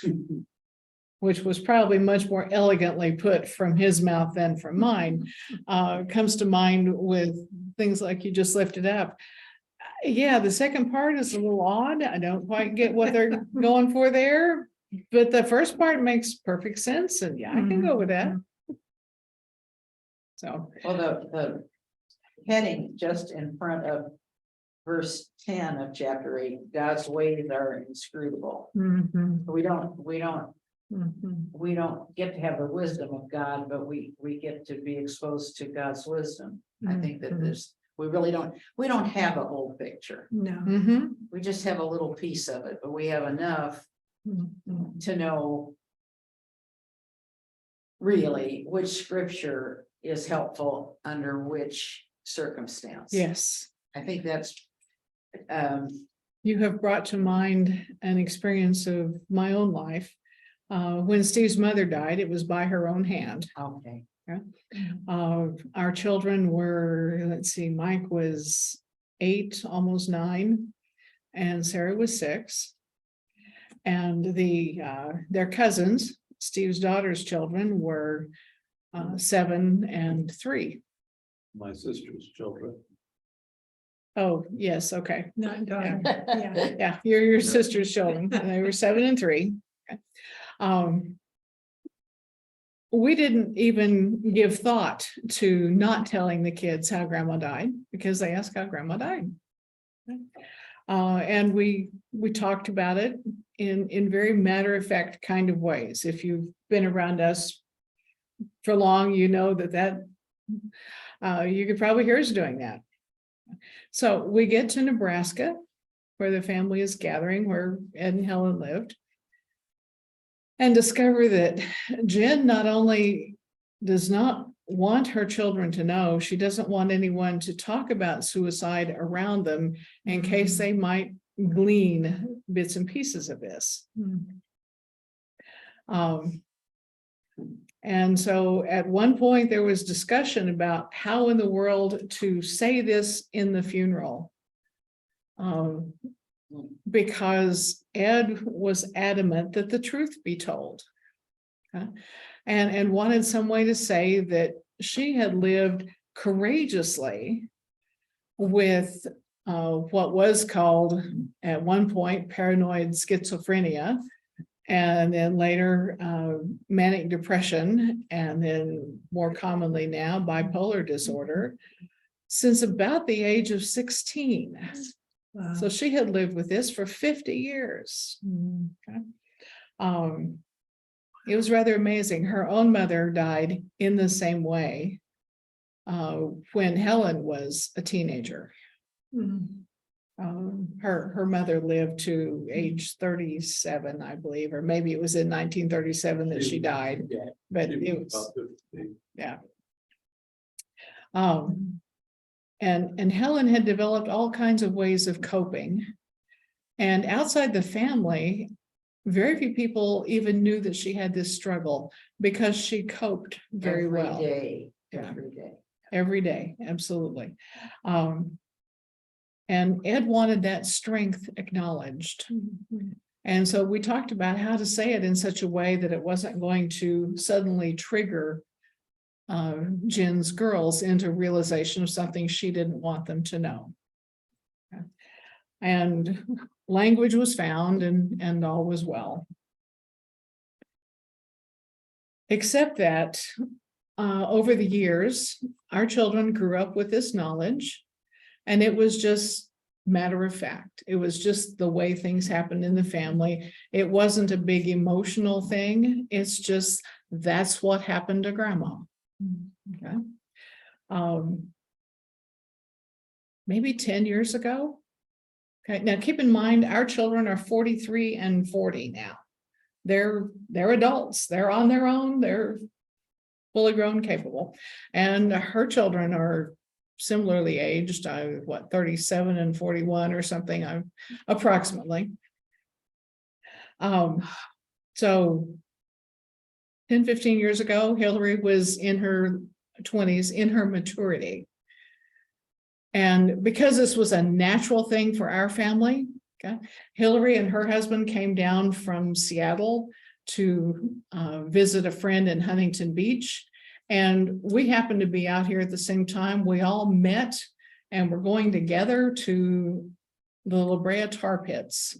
which was probably much more elegantly put from his mouth than from mine, comes to mind with things like you just lifted up. Yeah, the second part is a little odd. I don't quite get what they're going for there, but the first part makes perfect sense, and yeah, I can go with that. So, well, the heading just in front of verse 10 of chapter 8, God's ways are inscrutable. Mhm, We don't mhm, get to have the wisdom of God, but we get to be exposed to God's wisdom. I think that Mhm. we don't have a whole picture. No. mhm. We just have a little piece of it, but we have enough Mhm. to know really which scripture is helpful under which circumstance. Yes, I think that's you have brought to mind an experience of my own life. When Steve's mother died, it was by her own hand. okay. Our children were, let's see, Mike was 8, almost 9, and Sarah was 6. And their cousins, Steve's daughter's children, were 7 and 3. My sister's children. Oh, yes, okay. Not daughter, yeah. Yeah, your sister's children, and they were 7 and 3. Okay. We didn't even give thought to not telling the kids how grandma died, because they asked how grandma died. And we talked about it in very matter-of-fact kind of ways. If you've been around us for long, you know that you could probably hear us doing that. So we get to Nebraska, where the family is gathering, where Ed and Helen lived, and discover that Jen not only does not want her children to know, she doesn't want anyone to talk about suicide around them in case they might glean bits and pieces of this. And so at one point there was discussion about how in the world to say this in the funeral. Because Ed was adamant that the truth be told. And wanted some way to say that she had lived courageously with what was called at one point paranoid schizophrenia, and then later manic depression, and then more commonly now bipolar disorder, since about the age of 16. Wow. So she had lived with this for 50 years. Okay. It was rather amazing. Her own mother died in the same way when Helen was a teenager. Her mother lived to age 37, I believe, or maybe it was in 1937 that she died. But it was, yeah. And Helen had developed all kinds of ways of coping. And outside the family, very few people even knew that she had this struggle because she coped very well. Day, Yeah. every day. Every day, absolutely. And Ed wanted that strength acknowledged. And so we talked about how to say it in such a way that it wasn't going to suddenly trigger Jen's girls into realization of something she didn't want them to know. And language was found and all was well. Except that over the years, our children grew up with this knowledge, and it was just matter of fact. It was just the way things happened in the family. It wasn't a big emotional thing. It's just that's what happened to grandma. Okay. Maybe 10 years ago. Okay, now keep in mind, our children are 43 and 40 now. They're adults, they're on their own, they're fully grown, capable. And her children are similarly aged, 37 and 41 or something, approximately. So 10, 15 years ago, Hillary was in her 20s, in her maturity. And because this was a natural thing for our family, okay, Hillary and her husband came down from Seattle to visit a friend in Huntington Beach. And we happened to be out here at the same time. We all met and were going together to the La Brea tar pits.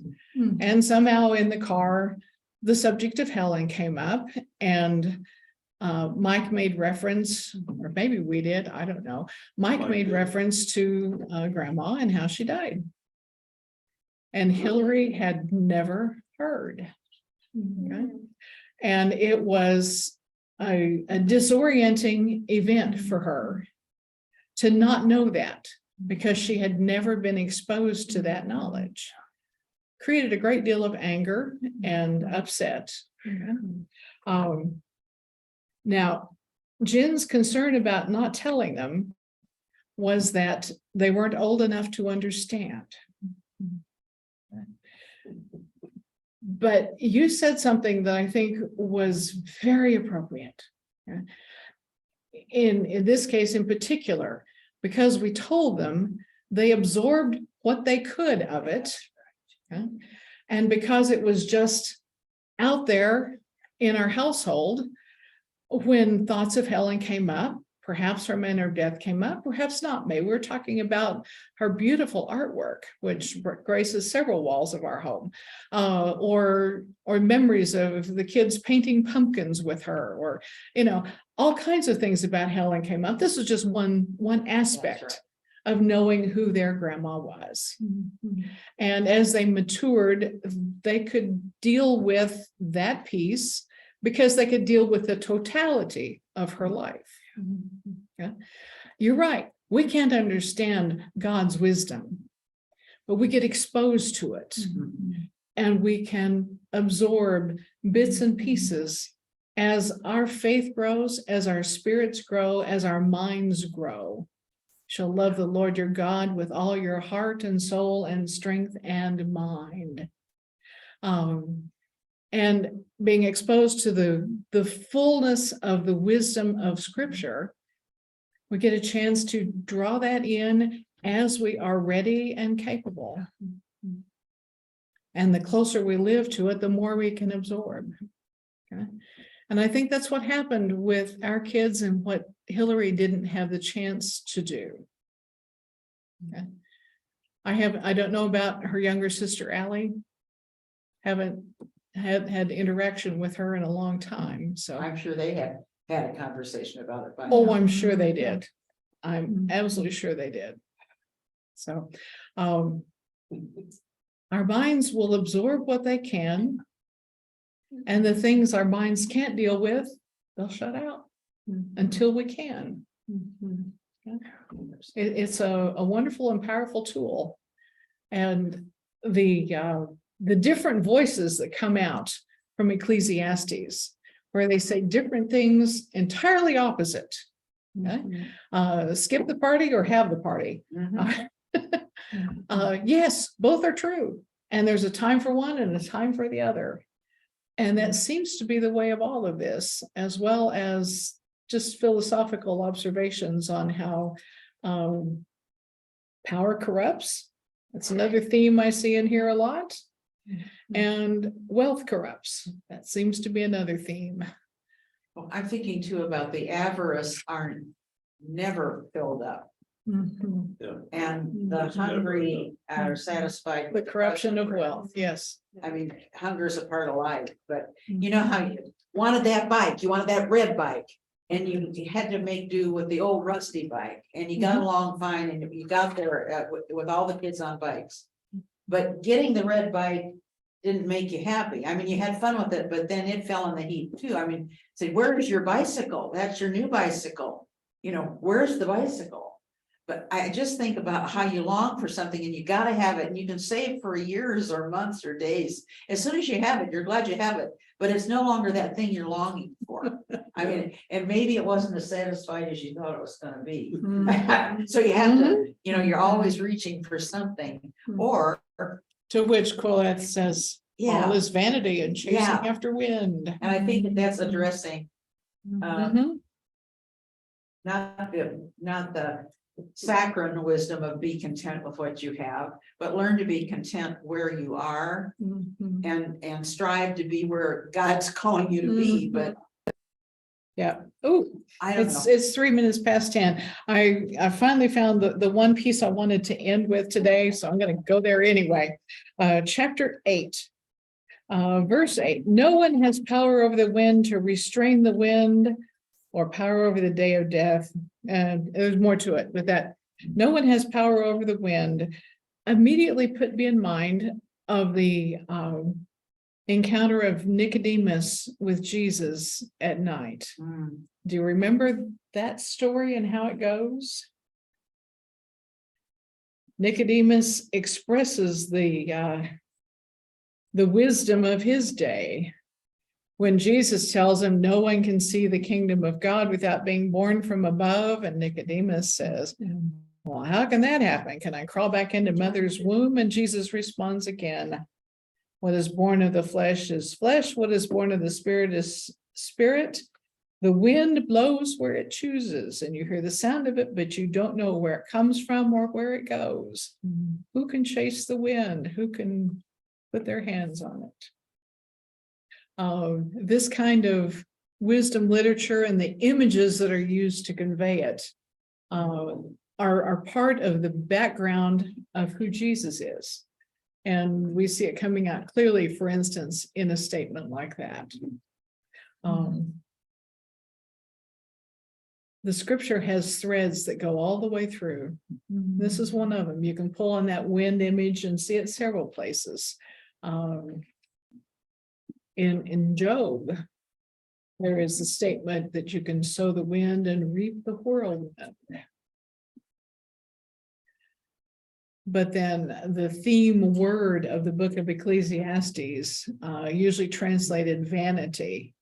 And somehow in the car, the subject of Helen came up, and Mike made reference, or maybe we did, I don't know. Mike made reference to grandma and how she died. And Hillary had never heard. Okay. And it was a disorienting event for her to not know that, because she had never been exposed to that knowledge. Created a great deal of anger and upset. Now, Jen's concern about not telling them was that they weren't old enough to understand. But you said something that I think was very appropriate. In this case in particular, because we told them, they absorbed what they could of it. Okay? And because it was just out there in our household, when thoughts of Helen came up, perhaps her manner of death came up, perhaps not. Maybe we're talking about her beautiful artwork, which graces several walls of our home, or memories of the kids painting pumpkins with her, or all kinds of things about Helen came up. This is just one aspect of knowing who their grandma was. And as they matured, they could deal with that piece because they could deal with the totality of her life. Okay. You're right. We can't understand God's wisdom, but we get exposed to it, and we can absorb bits and pieces as our faith grows, as our spirits grow, as our minds grow. Shall love the Lord your God with all your heart and soul and strength and mind. And being exposed to the fullness of the wisdom of Scripture, we get a chance to draw that in as we are ready and capable. And the closer we live to it, the more we can absorb. Okay? And I think that's what happened with our kids and what Hillary didn't have the chance to do. Okay? I don't know about her younger sister, Allie. Haven't had interaction with her in a long time. So I'm sure they had a conversation about it. Oh, I'm sure they did. I'm absolutely sure they did. So our minds will absorb what they can, and the things our minds can't deal with, they'll shut out until we can. It's a wonderful and powerful tool. And the different voices that come out from Ecclesiastes, where they say different things entirely opposite. Okay? Skip the party or have the party. Yes, both are true. And there's a time for one and a time for the other. And that seems to be the way of all of this, as well as just philosophical observations on how power corrupts. That's another theme I see in here a lot. And wealth corrupts. That seems to be another theme. Well, I'm thinking too about the avarice aren't never filled up, Mhm. and the hungry are satisfied. The corruption of wealth, yes. I mean, hunger is a part of life, but you know how you wanted that bike, you wanted that red bike. And you had to make do with the old rusty bike, and you got along fine, and you got there with all the kids on bikes. But getting the red bike didn't make you happy. I mean, you had fun with it, but then it fell in the heap too. I mean, say, where's your bicycle? That's your new bicycle. You know, where's the bicycle? But I just think about how you long for something and you gotta have it, and you can save for years or months or days. As soon as you have it, you're glad you have it, but it's no longer that thing you're longing for. I mean, and maybe it wasn't as satisfied as you thought it was gonna be. So you have to, you know, you're always reaching for something, or, To which Colette says, all yeah, is vanity and chasing Yeah. after wind. and I think that that's addressing, Mhm. not the saccharine wisdom of be content with what you have, but learn to be content where you are Mhm. and strive to be where God's calling you to be, but Yeah. Oh, I don't it's know. 3 minutes past 10. I finally found the one piece I wanted to end with today, so I'm gonna go there anyway. Chapter 8. Verse 8, no one has power over the wind to restrain the wind or power over the day of death. And there's more to it, but that no one has power over the wind immediately put me in mind of the encounter of Nicodemus with Jesus at night. Mm, Do you remember that story and how it goes? Nicodemus expresses the wisdom of his day when Jesus tells him no one can see the kingdom of God without being born from above. And Nicodemus says, well, how can that happen? Can I crawl back into mother's womb? And Jesus responds again, what is born of the flesh is flesh. What is born of the spirit is spirit. The wind blows where it chooses, and you hear the sound of it, but you don't know where it comes from or where it goes. Who can chase the wind? Who can put their hands on it? This kind of wisdom literature and the images that are used to convey it are part of the background of who Jesus is. And we see it coming out clearly, for instance, in a statement like that. The scripture has threads that go all the way through. This is one of them. You can pull on that wind image and see it several places. In Job, there is a statement that you can sow the wind and reap the whirlwind. But then the theme word of the book of Ecclesiastes, usually translated vanity,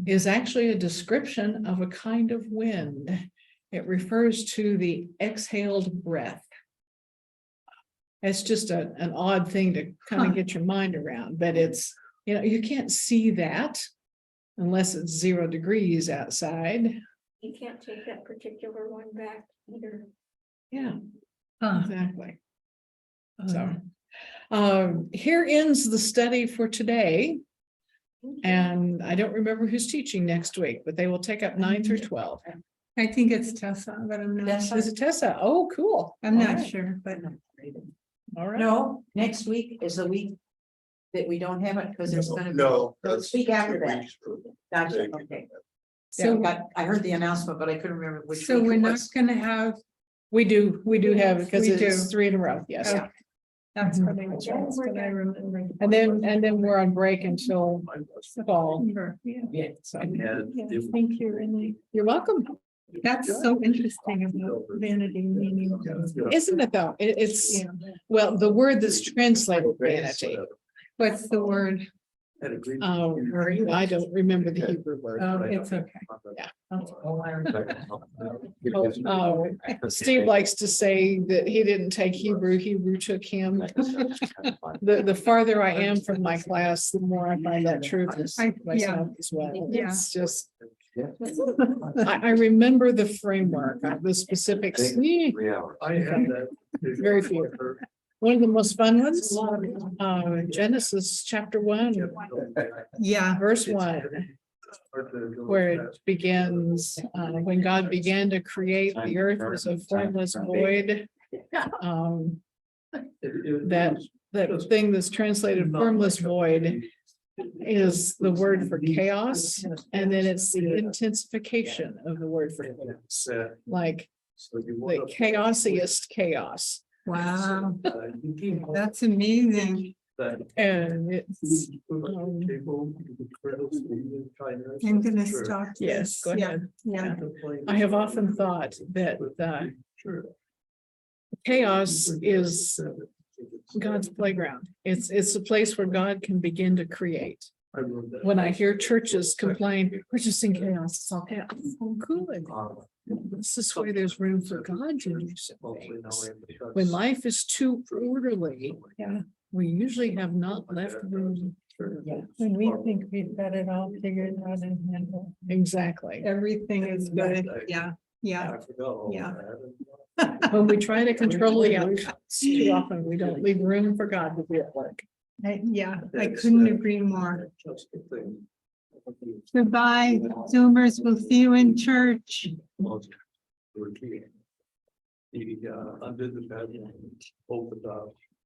is actually a description of a kind of wind. It refers to the exhaled breath. It's just an odd thing to kind of get your mind around, but it's, you know, you can't see that unless it's 0 degrees outside. You can't take that particular one back either. Yeah, Huh. exactly. Oh, So here ends the study for today. And I don't remember who's teaching next week, but they will take up 9 through 12. I think it's Tessa, but I'm not That's sure. Is it Tessa? Oh, cool. I'm All not right. sure, but All right. no, next week is the week that we don't have it, because it's gonna be. No, the that's week after 2 that. weeks from Gotcha, today. okay. so, I heard the announcement, but I couldn't remember which so week we're it not was. gonna have, We do have, because We it's do. 3 in a row, yes. Okay. that's what I, Yeah, that's we're what I good. remember. And then we're on break until fall. Yeah, Yeah, so yeah, thank you, Renee. you're welcome. That's so interesting about vanity meaning. Isn't it though? It's, Yeah. well, the word that's translated vanity. What's the word? Oh, I don't remember the Hebrew word. Oh, it's okay. Steve likes to say that he didn't take Hebrew, Hebrew took him. The farther I am from my class, the more I find that truth is myself as well. Yeah. It's just, I remember the framework, the specifics. 3 hours. I had that. Very few. One of the most fun ones, Genesis chapter 1, Yeah, verse 1, where it begins, when God began to create, the earth was a formless void. That thing that's translated formless void is the word for chaos, and then it's the intensification of the word for chaos, like the chaosiest chaos. wow, that's amazing. And it's, I'm gonna stop. yes, go Yeah, ahead. yeah, I have often thought that chaos is God's playground. It's a place where God can begin to create. When I hear churches complain, we're just in chaos, it's all chaos. Oh, good. This is where there's room for God to do some things. When life is too orderly, we usually have not left room. when we think we've got it all figured out and handled, Exactly. everything is good, yeah, yeah. Yeah. When we try to control the outcomes, too often we don't leave room for God to be at work. Yeah, I couldn't agree more. Goodbye, Zoomers, we'll see you in church. He undid the bed, opened up,